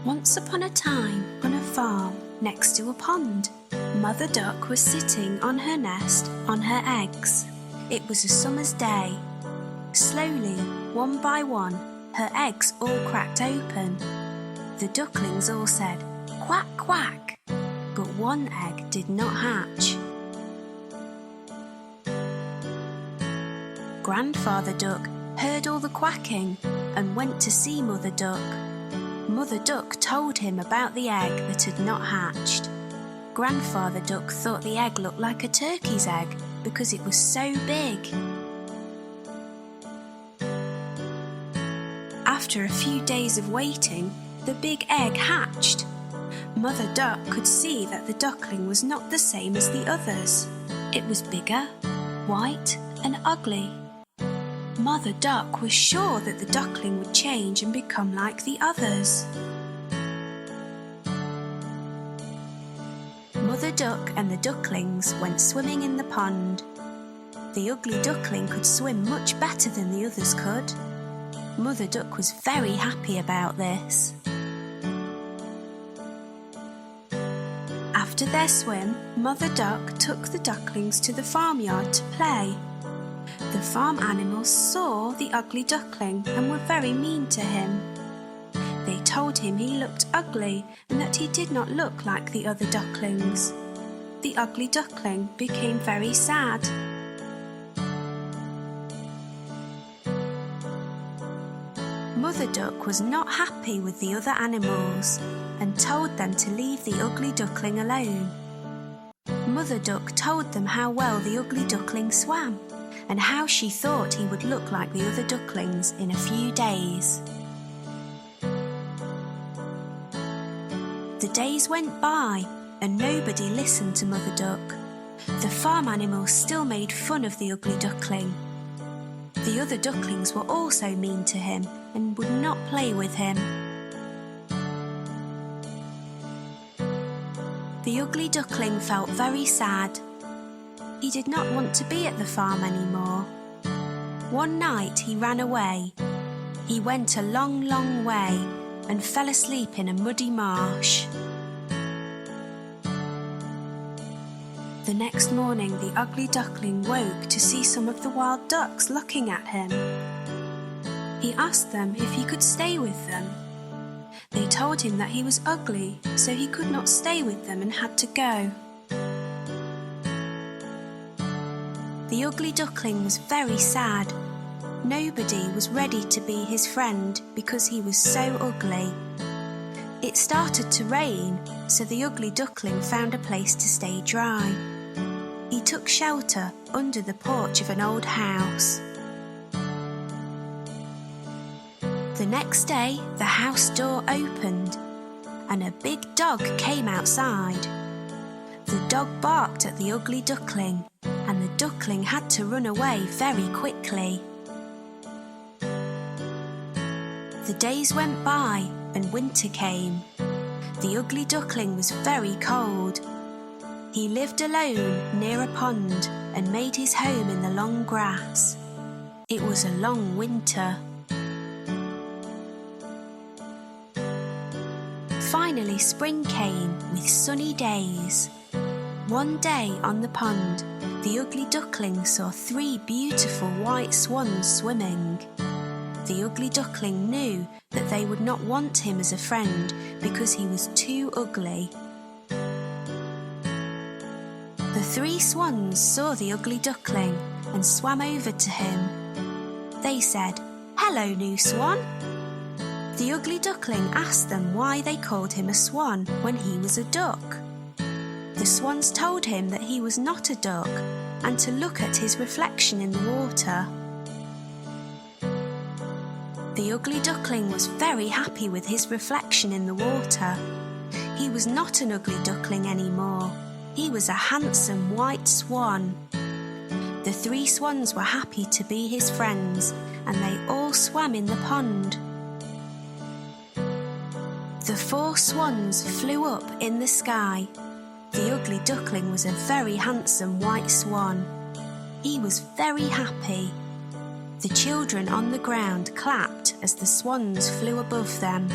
Once upon a time, on a farm next to a pond, Mother Duck was sitting on her nest on her eggs. It was a summer's day. Slowly, one by one, her eggs all cracked open. The ducklings all said, "Quack, quack," but one egg did not hatch. Grandfather Duck heard all the quacking and went to see Mother Duck. Mother Duck told him about the egg that had not hatched. Grandfather Duck thought the egg looked like a turkey's egg because it was so big. After a few days of waiting, the big egg hatched. Mother Duck could see that the duckling was not the same as the others. It was bigger, white, and ugly. Mother Duck was sure that the duckling would change and become like the others. Mother Duck and the ducklings went swimming in the pond. The ugly duckling could swim much better than the others could. Mother Duck was very happy about this. After their swim, Mother Duck took the ducklings to the farmyard to play. The farm animals saw the ugly duckling and were very mean to him. They told him he looked ugly and that he did not look like the other ducklings. The ugly duckling became very sad. Mother Duck was not happy with the other animals and told them to leave the ugly duckling alone. Mother Duck told them how well the ugly duckling swam and how she thought he would look like the other ducklings in a few days. The days went by and nobody listened to Mother Duck. The farm animals still made fun of the ugly duckling. The other ducklings were also mean to him and would not play with him. The ugly duckling felt very sad. He did not want to be at the farm anymore. One night he ran away. He went a long, long way and fell asleep in a muddy marsh. The next morning the ugly duckling woke to see some of the wild ducks looking at him. He asked them if he could stay with them. They told him that he was ugly, so he could not stay with them and had to go. The ugly duckling was very sad. Nobody was ready to be his friend because he was so ugly. It started to rain, so the ugly duckling found a place to stay dry. He took shelter under the porch of an old house. The next day, the house door opened and a big dog came outside. The dog barked at the ugly duckling and the duckling had to run away very quickly. The days went by and winter came. The ugly duckling was very cold. He lived alone near a pond and made his home in the long grass. It was a long winter. Finally spring came with sunny days. One day on the pond, the ugly duckling saw 3 beautiful white swans swimming. The ugly duckling knew that they would not want him as a friend because he was too ugly. The 3 swans saw the ugly duckling and swam over to him. They said, "Hello, new swan." The ugly duckling asked them why they called him a swan when he was a duck. The swans told him that he was not a duck and to look at his reflection in the water. The ugly duckling was very happy with his reflection in the water. He was not an ugly duckling anymore. He was a handsome white swan. The 3 swans were happy to be his friends and they all swam in the pond. The 4 swans flew up in the sky. The ugly duckling was a very handsome white swan. He was very happy. The children on the ground clapped as the swans flew above them.